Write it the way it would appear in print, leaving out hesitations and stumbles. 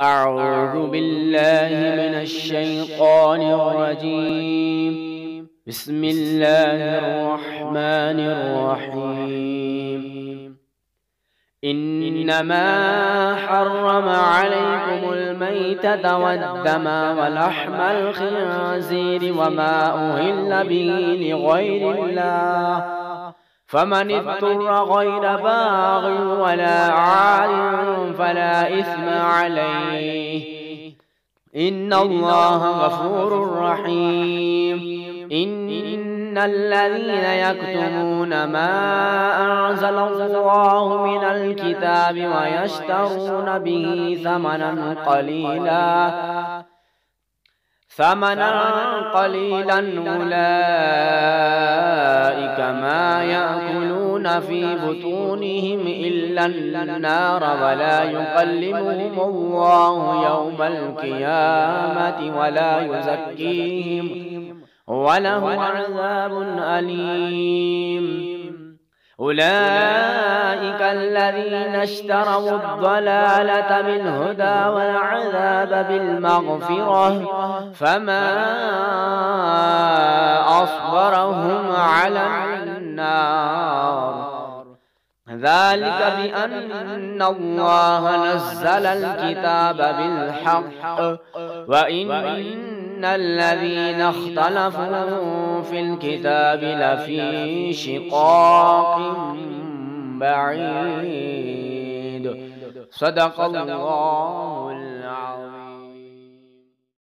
أعوذ بالله من الشيطان الرجيم. بسم الله الرحمن الرحيم. إنما حرم عليكم الميتة والدم ولحم الخنزير وما أهل به لغير الله، فمن اضطر غير باغ ولا عاد فلا إثم عليه، إن الله غفور رحيم. إن الذين يكتمون ما أنزل الله من الكتاب ويشترون به ثمنا قليلا أولئك ما يأكلون في بطونهم إلا النار ولا يكلمهم الله يوم القيامة ولا يزكيهم ولهم عذاب أليم. أولئك الذين اشتروا الضلالة بالهدى والعذاب بالمغفرة، فما أصبرهم على النار. ذلك بأن الله نزل الكتاب بالحق وإن الذين اختلفوا في الكتاب لفي شقاق بعيد. صدق الله